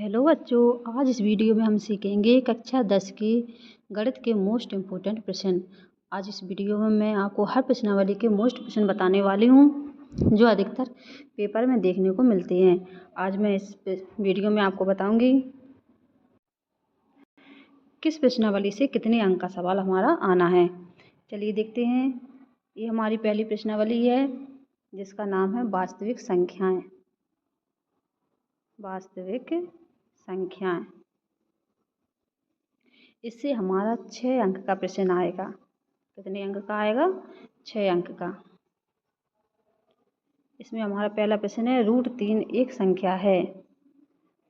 Hello बच्चों, आज इस वीडियो में हम सीखेंगे कक्षा 10 के गणित के मोस्ट इम्पोर्टेंट प्रश्न। आज इस वीडियो में मैं आपको हर प्रश्नावली के मोस्ट प्रश्न बताने वाली हूँ जो अधिकतर पेपर में देखने को मिलते हैं। आज मैं इस वीडियो में आपको बताऊंगी किस प्रश्नावली से कितने अंक का सवाल हमारा आना है। चलिए देखते हैं। ये हमारी पहली प्रश्नावली है जिसका नाम है वास्तविक संख्याएं। वास्तविक संख्याएं, इससे हमारा 6 अंक का प्रश्न आएगा। कितने अंक का आएगा? 6 अंक का। इसमें हमारा पहला प्रश्न है √3 एक संख्या है।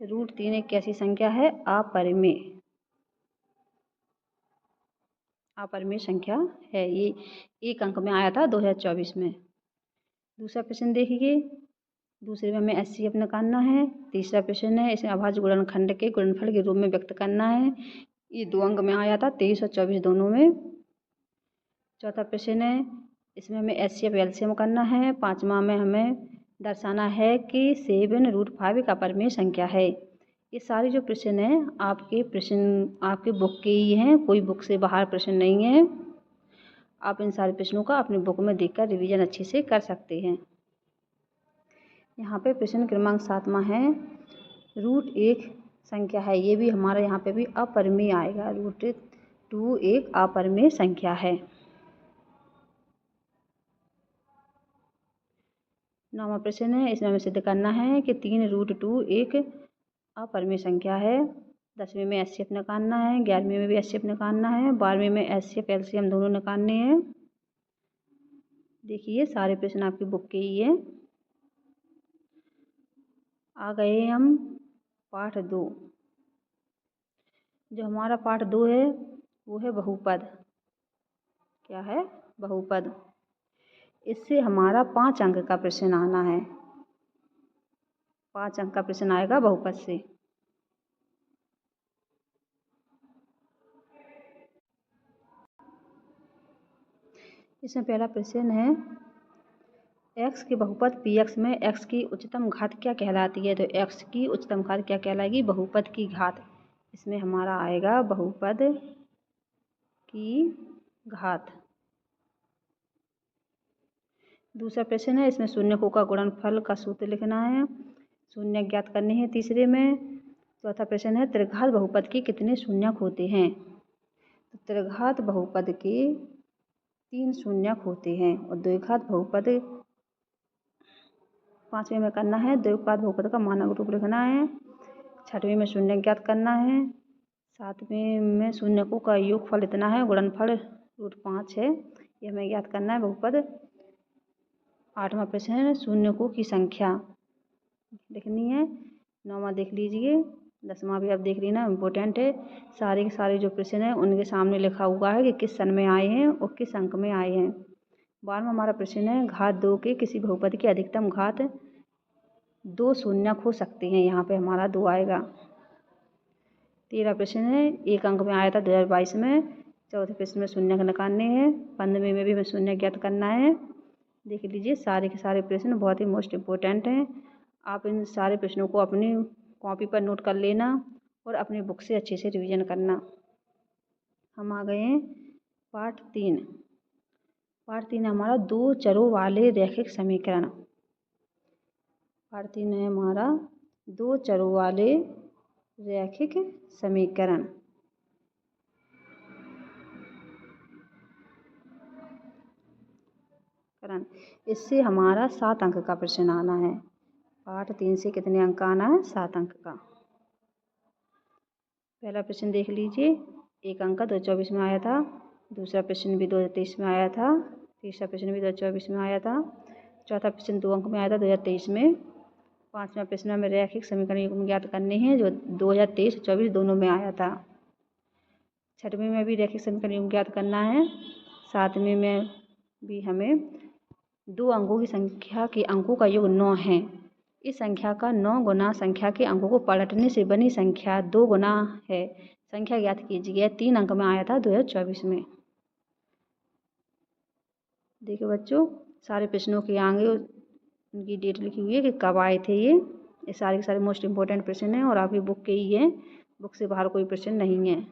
√3 एक कैसी संख्या है? अपरिमेय। अपरिमेय संख्या है। ये 1 अंक में आया था 2024 में। दूसरा प्रश्न देखिए। दूसरे में हमें HCF निकालना है। तीसरा प्रश्न है इसमें अभाज्य गुणनखंड के गुणनफल के रूप में व्यक्त करना है। ये 2 अंक में आया था 23 और 24 दोनों में। चौथा प्रश्न है इसमें हमें HCF LCM करना है। पाँचवा में हमें दर्शाना है कि 7√5 एक अपरिमेय संख्या है। ये सारे जो प्रश्न हैं आपके बुक के ही हैं, कोई बुक से बाहर प्रश्न नहीं है। आप इन सारे प्रश्नों का अपनी बुक में देखकर रिवीजन अच्छे से कर सकते हैं। यहाँ पे प्रश्न क्रमांक 7वां है √1 संख्या है। ये भी हमारा यहाँ पे भी अपरिमेय आएगा। √2 एक अपरिमेय संख्या है। 9वां प्रश्न है इसमें हमें सिद्ध करना है कि 3√2 एक अपरिमेय संख्या है। 10वीं में HCF निकालना है। 11वीं में भी HCF निकालना है। 12वीं में HCF LCM दोनों निकालने हैं। देखिए सारे प्रश्न आपकी बुक के ही है। आ गए हम पाठ 2। जो हमारा पाठ 2 है वो है बहुपद। क्या है? बहुपद। इससे हमारा 5 अंक का प्रश्न आना है। 5 अंक का प्रश्न आएगा बहुपद से। इसमें पहला प्रश्न है x के बहुपद px में x की उच्चतम घात क्या कहलाती है? तो x की उच्चतम घात क्या कहलाएगी? बहुपद की घात। इसमें हमारा आएगा बहुपद की घात। दूसरा प्रश्न है इसमें शून्यकों का गुणनफल का सूत्र लिखना है। शून्य ज्ञात करने हैं तीसरे में। चौथा प्रश्न है त्रिघात बहुपद के कितने शून्यक होते हैं? तो त्रिघात बहुपद के 3 शून्यक होते हैं। और द्विघात बहुपद 5वें में करना है। द्विघात बहुपद का मानक रूप लिखना है। 6वीं में शून्य ज्ञात करना है। 7वें में शून्यकों का योगफल इतना है, गुणनफल √5 है, ये हमें ज्ञात करना है बहुपद। 8वां प्रश्न है शून्यकों की संख्या लिखनी है। 9वां देख लीजिए। 10वां भी आप देख लेना, इम्पोर्टेंट है। सारे के सारे जो प्रश्न हैं उनके सामने लिखा हुआ है कि किस सन में आए हैं और किस अंक में आए हैं। 12वां हमारा प्रश्न है घात 2 के किसी बहुपद की अधिकतम घात 2 शून्यक हो सकते हैं। यहाँ पे हमारा 2 आएगा। 13वां प्रश्न है 1 अंक में आया था 2022 में। चौथे प्रश्न में शून्यक निकालने हैं। 15वें में भी हमें शून्य ज्ञात करना है। देख लीजिए सारे के सारे प्रश्न बहुत ही मोस्ट इम्पोर्टेंट हैं। आप इन सारे प्रश्नों को अपनी कॉपी पर नोट कर लेना और अपनी बुक से अच्छे से रिवीजन करना। हम आ गए हैं पाठ 3। पाठ 3 है हमारा 2 चरों वाले रैखिक समीकरण। पाठ 3 है हमारा 2 चरों वाले रैखिक समीकरण। इससे हमारा 7 अंक का प्रश्न आना है। पाठ 3 से कितने अंक आना है? 7 अंक का। पहला प्रश्न देख लीजिए। 1 अंक का 2024 में आया था। दूसरा प्रश्न भी 2023 में आया था। तीसरा प्रश्न भी 2024 में आया था। चौथा प्रश्न 2 अंक में आया था 2023 में। 5वां प्रश्न में रैखिक समीकरण युग्म ज्ञात करने हैं जो 2023 और 24 दोनों में आया था। 6वीं में भी रैखिक समीकरण युग्म ज्ञात करना है। 7वीं में भी हमें 2 अंकों की संख्या के अंकों का योग 9 है। इस संख्या का 9 गुना संख्या के अंकों को पलटने से बनी संख्या 2 गुना है। संख्या ज्ञात कीजिए। 3 अंक में आया था 2024 में। देखिए बच्चों सारे प्रश्नों के आगे उनकी डेट लिखी हुई है कि कब आए थे ये। ये सारे के सारे मोस्ट इम्पोर्टेंट प्रश्न हैं और आपकी बुक के ही हैं, बुक से बाहर कोई प्रश्न नहीं है।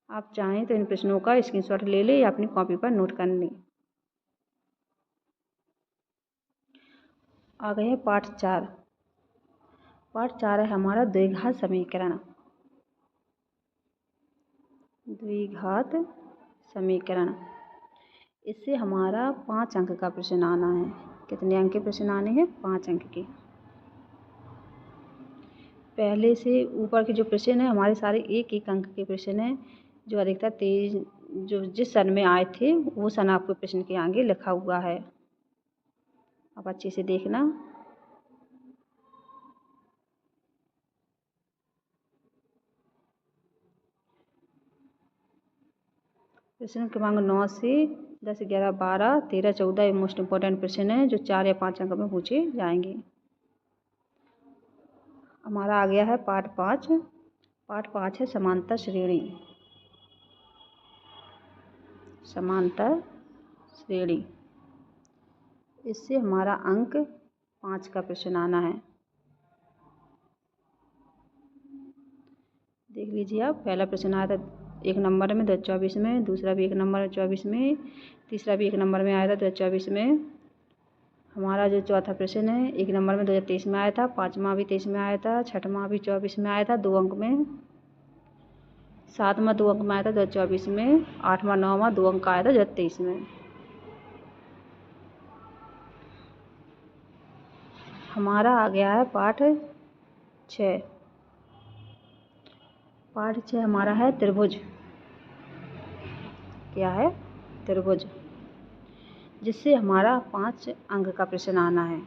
आप चाहें तो इन प्रश्नों का स्क्रीनशॉट ले लें या अपनी कॉपी पर नोट कर लें। आ गए हैं पाठ 4। पाठ 4 है हमारा द्विघात समीकरण। द्विघात समीकरण, इससे हमारा 5 अंक का प्रश्न आना है। कितने अंक के प्रश्न आने हैं? 5 अंक के। पहले से ऊपर के जो प्रश्न हैं हमारे सारे 1-1 अंक के प्रश्न हैं, जो अधिकतर तेज जो जिस सन में आए थे वो सन आपके प्रश्न के आगे लिखा हुआ है। आप अच्छे से देखना। प्रश्न क्रमांक 9 से 10, 11, 12, 13, 14 ये मोस्ट इम्पोर्टेंट प्रश्न हैं जो 4 या 5 अंक में पूछे जाएंगे। हमारा आ गया है पाठ 5। पाठ 5 है समांतर श्रेणी। समांतर श्रेणी, इससे हमारा अंक 5 का प्रश्न आना है। देख लीजिए आप, पहला प्रश्न आया था 1 नंबर में 2024 में, दूसरा भी 1 नंबर में 24 में, तीसरा भी 1 नंबर में आया था 2024 में। हमारा जो चौथा प्रश्न है 1 नंबर में 2023 में आया था, 5वां भी 23 में आया था, 6वां भी 24 में आया था 2 अंक में, 7वां 2 अंक में आया था 2024 में, 8वां 9वां 2 अंक का आया था 2023 में। हमारा आ गया है पाठ 6। पाठ 6 हमारा है त्रिभुज। क्या है? त्रिभुज, जिससे हमारा 5 अंक का प्रश्न आना है।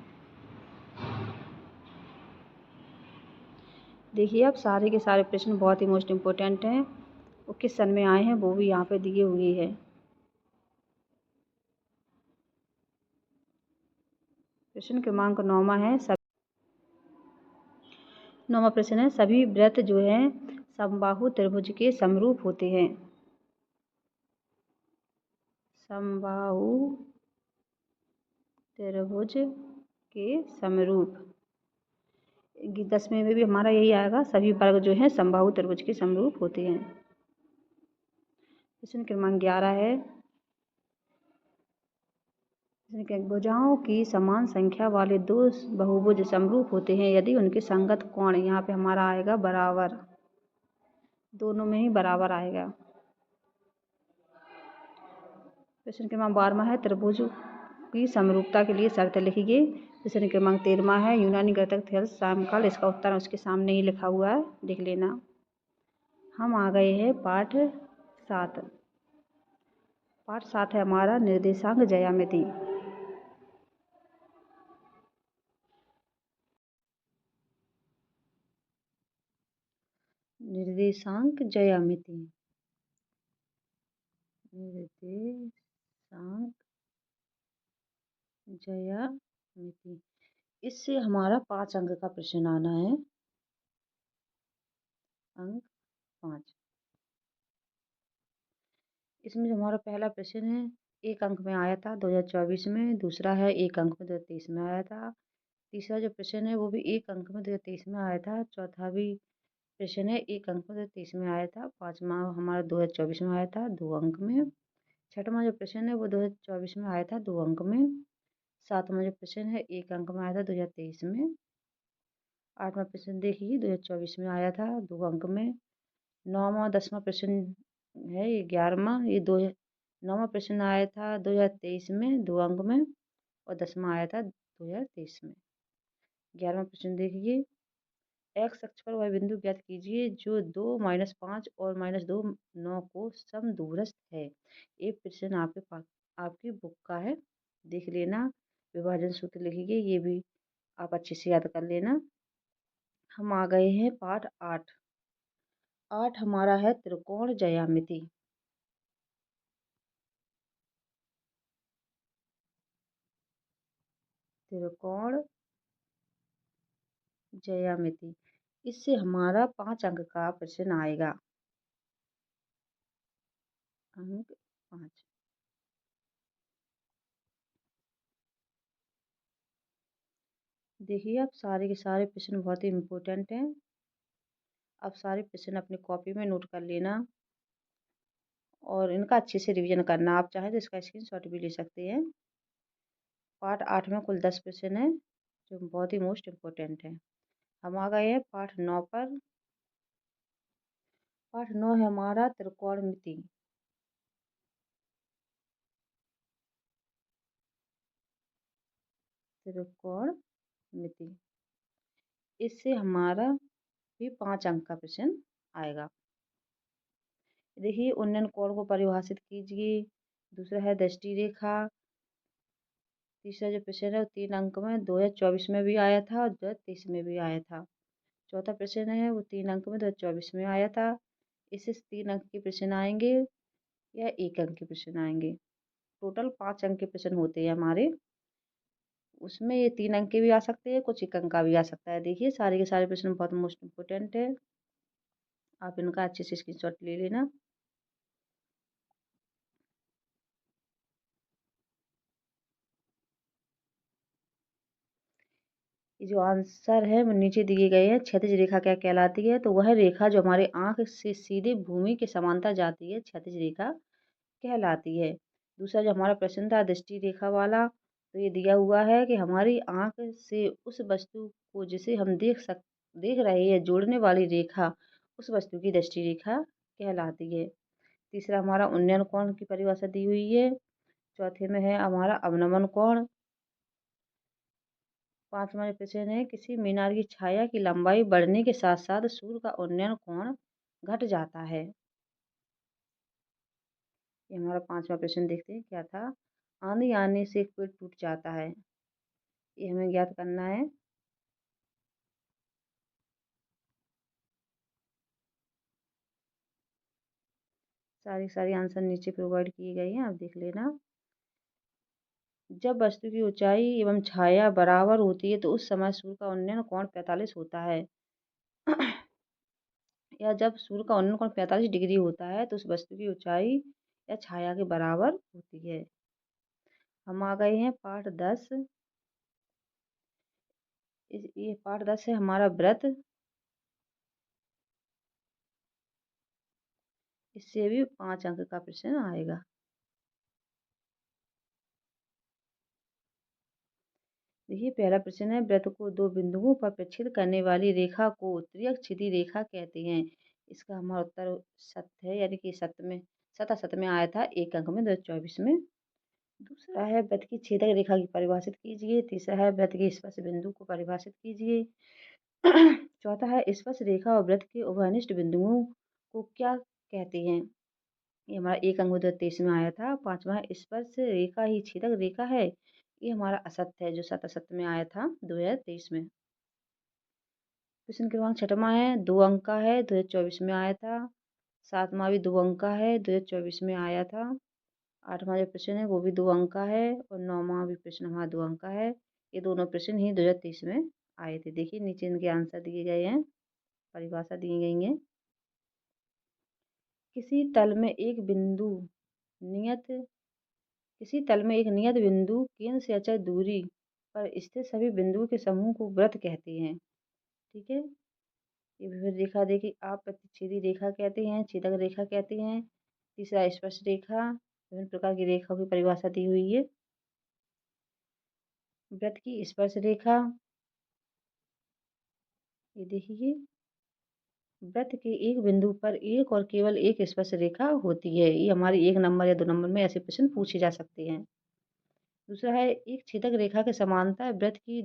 देखिए आप, सारे के सारे प्रश्न बहुत ही मोस्ट इम्पोर्टेंट हैं। वो किस सन में आए हैं वो भी यहाँ पे दिए हुए हैं। प्रश्न क्रमांक 9वां है, 9वां प्रश्न है सभी वृत्त जो हैं समबाहु त्रिभुज के समरूप होते हैं। समबाहु त्रिभुज के समरूप, 10वें में भी हमारा यही आएगा, सभी वर्ग जो हैं समबाहु त्रिभुज के समरूप होते हैं। प्रश्न क्रमांक 11 है, भुजाओं की समान संख्या वाले 2 बहुभुज समरूप होते हैं यदि उनके संगत कोण, यहाँ पे हमारा आएगा बराबर, दोनों में ही बराबर आएगा। प्रश्न क्रमांक 12वां है त्रिभुज की समरूपता के लिए शर्त लिखिए। प्रश्न क्रमांक 13वां है यूनानी घटक थेल्स समकाल, इसका उत्तर उसके सामने ही लिखा हुआ है, देख लेना। हम आ गए हैं पाठ 7। पाठ 7 है हमारा निर्देशांक ज्यामिति। निर्देशांक ज्यामिति, निर्देशांक ज्यामिति, इससे हमारा 5 अंक का प्रश्न आना है। अंक 5। इसमें जो हमारा पहला प्रश्न है 1 अंक में आया था 2024 में, दूसरा है 1 अंक में 2023 में आया था, तीसरा जो प्रश्न है वो भी 1 अंक में 2023 में आया था, चौथा भी प्रश्न है 1 अंक में 2023 में आया था, 5वां हमारा 2024 में आया था 2 अंक में, 6वां जो प्रश्न है वो 2024 में आया था 2 अंक में, 7वां जो प्रश्न है 1 अंक में आया था 2023 में, 8वां प्रश्न देखिए 2024 में आया था 2 अंक में, 9वां 10वां प्रश्न है ये 11वां, ये 9वां प्रश्न आया था 2023 में 2 अंक में और 10वां आया था 2023 में। 11वां प्रश्न देखिए, एक्स अक्ष पर वह बिंदु ज्ञात कीजिए जो 2, -5 और -2, 9 को समदूरस्थ है। ये प्रश्न आपकी बुक का है, देख लेना। विभाजन सूत्र लिखिए, ये भी आप अच्छे से याद कर लेना। हम आ गए हैं पाठ 8। 8 हमारा है त्रिकोण ज्यामिति। त्रिकोण ज्यामिति, इससे हमारा 5 अंक का प्रश्न आएगा। अंक 5। देखिए अब सारे के सारे प्रश्न बहुत ही इम्पोर्टेंट हैं। अब सारे प्रश्न अपनी कॉपी में नोट कर लेना और इनका अच्छे से रिवीजन करना। आप चाहें तो इसका स्क्रीनशॉट भी ले सकते हैं। पार्ट 8 में कुल 10 प्रश्न हैं जो बहुत ही मोस्ट इम्पोर्टेंट हैं। हम आ गए हैं पाठ 9 पर। पाठ 9 है हमारा त्रिकोणमिति। त्रिकोणमिति इससे हमारा भी 5 अंक का प्रश्न आएगा। देखिए उन्नयन कोण को परिभाषित कीजिए। दूसरा है दृष्टि रेखा। तीसरा जो प्रश्न है वो 3 अंक में 2024 में भी आया था और 2023 में भी आया था। चौथा प्रश्न है वो 3 अंक में 2024 में आया था। इससे 3 अंक के प्रश्न आएंगे या 1 अंक के प्रश्न आएंगे। टोटल 5 अंक के प्रश्न होते हैं हमारे। उसमें ये 3 अंक के भी आ सकते हैं, कुछ 1 अंक का भी आ सकता है। देखिए सारे के सारे प्रश्न बहुत मोस्ट इम्पोर्टेंट है। आप इनका अच्छे से स्क्रीनशॉट ले लेना। ये जो आंसर है वो नीचे दिए गए हैं। क्षैतिज रेखा क्या कहलाती है? तो वह रेखा जो हमारे आंख से सीधे भूमि के समांतर जाती है क्षैतिज रेखा कहलाती है। दूसरा जो हमारा प्रश्न था दृष्टि रेखा वाला, तो ये दिया हुआ है कि हमारी आंख से उस वस्तु को जिसे हम देख रहे हैं जोड़ने वाली रेखा उस वस्तु की दृष्टि रेखा कहलाती है। तीसरा हमारा उन्नयन कोण की परिभाषा दी हुई है। चौथे में है हमारा अवनमन कोण। पांचवा प्रश्न है किसी मीनार की छाया की लंबाई बढ़ने के साथ साथ सूर्य का उन्नयन कोण घट जाता है। ये हमारा पांचवा प्रश्न देखते हैं क्या था। आंधी आने से एक पेड़ टूट जाता है, ये हमें ज्ञात करना है। सारी आंसर नीचे प्रोवाइड किए गए हैं, आप देख लेना। जब वस्तु की ऊंचाई एवं छाया बराबर होती है तो उस समय सूर्य का उन्नयन कोण 45 होता है। या जब सूर्य का उन्नयन कोण 45 डिग्री होता है तो उस वस्तु की ऊंचाई या छाया के बराबर होती है। हम आ गए हैं पाठ 10। ये पाठ 10 है हमारा व्रत। इससे भी 5 अंक का प्रश्न आएगा। देखिए पहला प्रश्न है वृत्त को दो बिंदुओं पर प्रक्षेद करने वाली रेखा को त्रिअक्षिति रेखा कहते हैं। इसका हमारा उत्तर सत्य है, यानी कि सत्य में आया था 1 अंक में 2024 में। दूसरा है वृत्त की छेदक रेखा की परिभाषित कीजिए। तीसरा है वृत्त के स्पर्श बिंदु को परिभाषित कीजिए। चौथा है स्पर्श रेखा और वृत्त के उभयनिष्ठ बिंदुओं को क्या कहते हैं। ये हमारा 1 अंक 2023 में आया था। पांचवा है स्पर्श रेखा ही छेदक रेखा है, ये हमारा असत्य है जो असत्य में आया था 2023 में। प्रश्न क्रमांक 6वां है 2 अंक का है, 2024 में आया था। 7वां भी 2 अंक का है, 2024 में आया था। 8वां जो प्रश्न है वो भी 2 अंक का है और 9वां भी प्रश्न हमारा 2 अंक का है। ये दोनों प्रश्न ही 2023 में आए थे। देखिए नीचे इनके आंसर दिए गए हैं, परिभाषा दी गई है। किसी तल में एक नियत बिंदु केंद्र से अचल दूरी पर स्थित सभी बिंदुओं के समूह को वृत्त कहते हैं। ठीक है, ये विभिन्न रेखा देखिए आप प्रतिच्छेदी रेखा कहते हैं, छेदक रेखा कहते हैं। तीसरा स्पर्श रेखा, विभिन्न प्रकार की रेखाओं की परिभाषा दी हुई है। वृत्त की स्पर्श रेखा, ये देखिए वृत्त के एक बिंदु पर एक और केवल एक स्पर्श रेखा होती है। ये हमारी 1 नंबर या 2 नंबर में ऐसे प्रश्न पूछे जा सकते हैं। दूसरा है एक छेदक रेखा के समांतर वृत्त की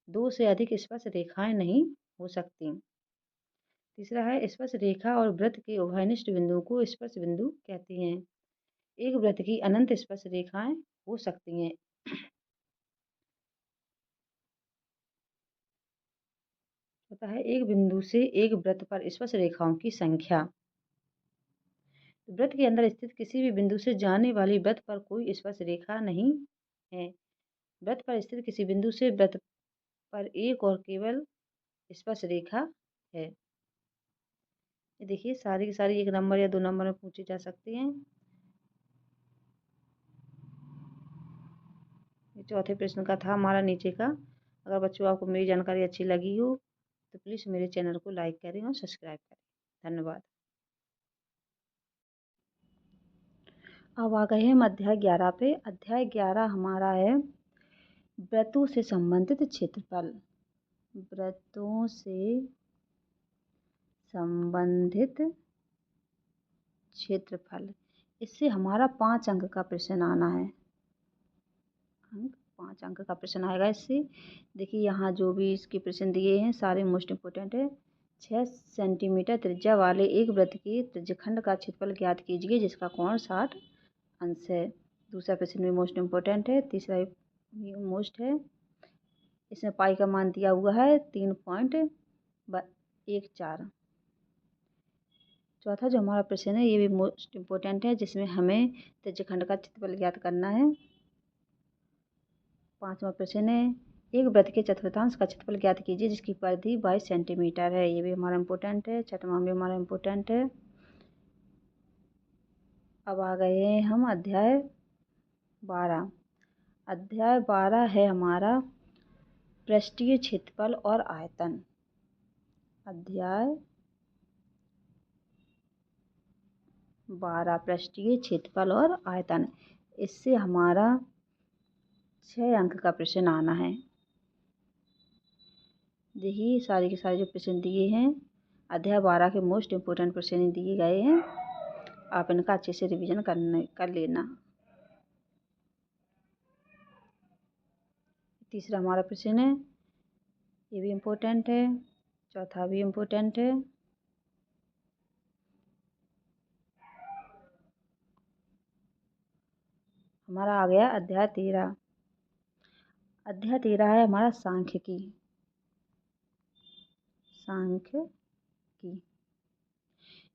2 से अधिक स्पर्श रेखाएं नहीं हो सकती। तीसरा है स्पर्श रेखा और वृत्त के उभयनिष्ठ बिंदुओं को स्पर्श बिंदु कहते हैं। एक वृत्त की अनंत स्पर्श रेखाएं हो सकती हैं। होता है एक बिंदु से एक वृत्त पर स्पर्श रेखाओं की संख्या। वृत्त के अंदर स्थित किसी भी बिंदु से जाने वाली वृत्त पर कोई स्पर्श रेखा नहीं है। वृत्त पर स्थित किसी बिंदु से वृत्त पर एक और केवल स्पर्श रेखा है। ये देखिए सारी की सारी 1 नंबर या 2 नंबर में पूछी जा सकती हैं। ये चौथे प्रश्न का था हमारा नीचे का। अगर बच्चों आपको मेरी जानकारी अच्छी लगी हो तो प्लीज़ मेरे चैनल को लाइक करें और सब्सक्राइब करें। धन्यवाद। अब आ गए हम अध्याय 11 पे। अध्याय 11 हमारा है व्रतों से संबंधित क्षेत्रफल। व्रतों से संबंधित क्षेत्रफल। इससे हमारा 5 अंक का प्रश्न आना है। 5 अंक का प्रश्न आएगा इससे। देखिए यहाँ जो भी इसके प्रश्न दिए हैं सारे मोस्ट इम्पोर्टेंट है। 6 सेंटीमीटर त्रिज्या वाले एक वृत्त के त्रिज्यखंड का क्षेत्रफल ज्ञात कीजिए जिसका कोण 60 अंश है। दूसरा प्रश्न भी मोस्ट इम्पोर्टेंट है। तीसरा मोस्ट है। इसमें पाई का मान दिया हुआ है 3.14। चौथा जो हमारा प्रश्न है ये भी मोस्ट इम्पोर्टेंट है जिसमें हमें त्रिज्यखंड का क्षेत्रफल ज्ञात करना है। पांचवा प्रश्न है एक वृत्त के चतुर्थांश का क्षेत्रफल ज्ञात कीजिए जिसकी परिधि 22 सेंटीमीटर है। ये भी हमारा इम्पोर्टेंट है। छठवां भी हमारा इम्पोर्टेंट है। अब आ गए हैं हम अध्याय 12। अध्याय 12 है हमारा पृष्ठीय क्षेत्रफल और आयतन। अध्याय 12 पृष्ठीय क्षेत्रफल और आयतन। इससे हमारा 6 अंक का प्रश्न आना है। देखिए सारे के सारे जो प्रश्न दिए हैं अध्याय 12 के मोस्ट इम्पोर्टेंट प्रश्न दिए गए हैं। आप इनका अच्छे से रिवीजन कर लेना। तीसरा हमारा प्रश्न है ये भी इम्पोर्टेंट है। चौथा भी इम्पोर्टेंट है। हमारा आ गया अध्याय 13। अध्याय 13 है हमारा सांख्यिकी। सांख्यिकी।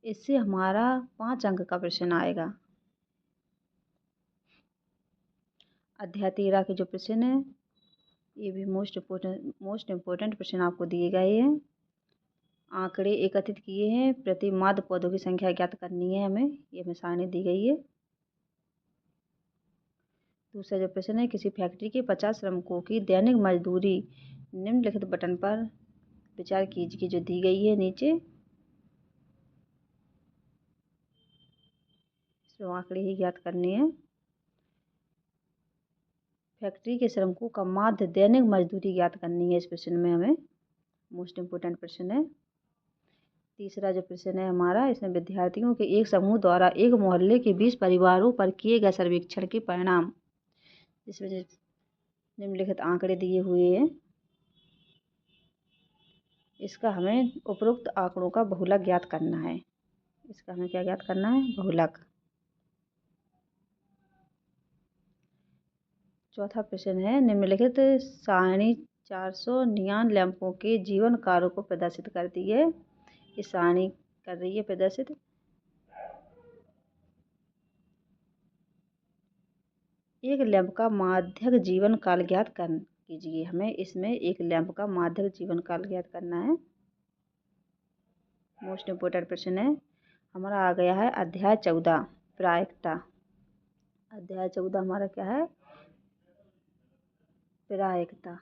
इससे हमारा 5 अंक का प्रश्न आएगा। अध्याय 13 के जो प्रश्न है ये भी मोस्ट इम्पोर्टेंट प्रश्न आपको दिए गए हैं। आंकड़े एकत्रित किए हैं। प्रति माद पौधों की संख्या ज्ञात करनी है हमें। ये हमें सारणी दी गई है। दूसरा जो प्रश्न है किसी फैक्ट्री के 50 श्रमिकों की दैनिक मजदूरी निम्नलिखित बटन पर विचार कीजिए जो दी गई है नीचे। इसमें आंकड़े ही ज्ञात करने हैं। फैक्ट्री के श्रमिकों का माध्य दैनिक मजदूरी ज्ञात करनी है। इस प्रश्न में हमें मोस्ट इम्पोर्टेंट प्रश्न है। तीसरा जो प्रश्न है हमारा इसमें विद्यार्थियों के एक समूह द्वारा एक मोहल्ले के 20 परिवारों पर किए गए सर्वेक्षण के परिणाम। इसमें निम्नलिखित आंकड़े दिए हुए हैं। इसका हमें उपरोक्त आंकड़ों का बहुलक ज्ञात करना है। इसका हमें क्या ज्ञात करना है? बहुलक। चौथा प्रश्न है निम्नलिखित सारणी 400 नियॉन लैंपों के जीवन कार्यों को प्रदर्शित करती है। इस सारणी कर रही है प्रदर्शित। एक लैंप का माध्यक जीवन काल ज्ञात कीजिए। हमें इसमें एक लैंप का माध्यक जीवन काल ज्ञात करना है। मोस्ट इम्पोर्टेंट प्रश्न है हमारा आ गया है अध्याय 14 प्रायिकता। अध्याय 14 हमारा क्या है? प्रायिकता।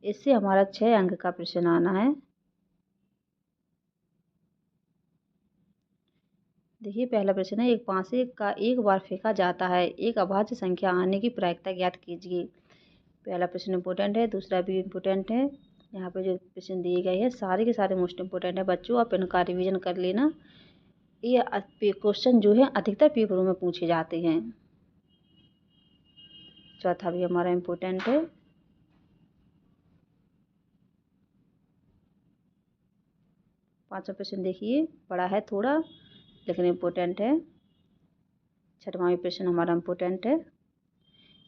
इससे हमारा 6 अंक का प्रश्न आना है। देखिए पहला प्रश्न है एक पासे का एक बार फेंका जाता है एक अभाज्य संख्या आने की प्रायिकता ज्ञात कीजिए। पहला प्रश्न इम्पोर्टेंट है। दूसरा भी इम्पोर्टेंट है। यहाँ पे जो प्रश्न दिए गए हैं सारे के सारे मोस्ट इम्पोर्टेंट है। बच्चों आप इनका रिवीजन कर लेना। ये क्वेश्चन जो है अधिकतर पेपरों में पूछे जाते हैं। चौथा भी हमारा इम्पोर्टेंट है। पांचवा प्रश्न देखिए बड़ा है थोड़ा लेकिन इम्पोर्टेंट है। छठवां भी प्रश्न हमारा इम्पोर्टेंट है।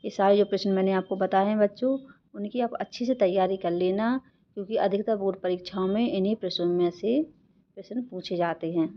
ये सारे जो प्रश्न मैंने आपको बताए हैं बच्चों उनकी आप अच्छी से तैयारी कर लेना क्योंकि अधिकतर बोर्ड परीक्षाओं में इन्हीं प्रश्नों में से प्रश्न पूछे जाते हैं।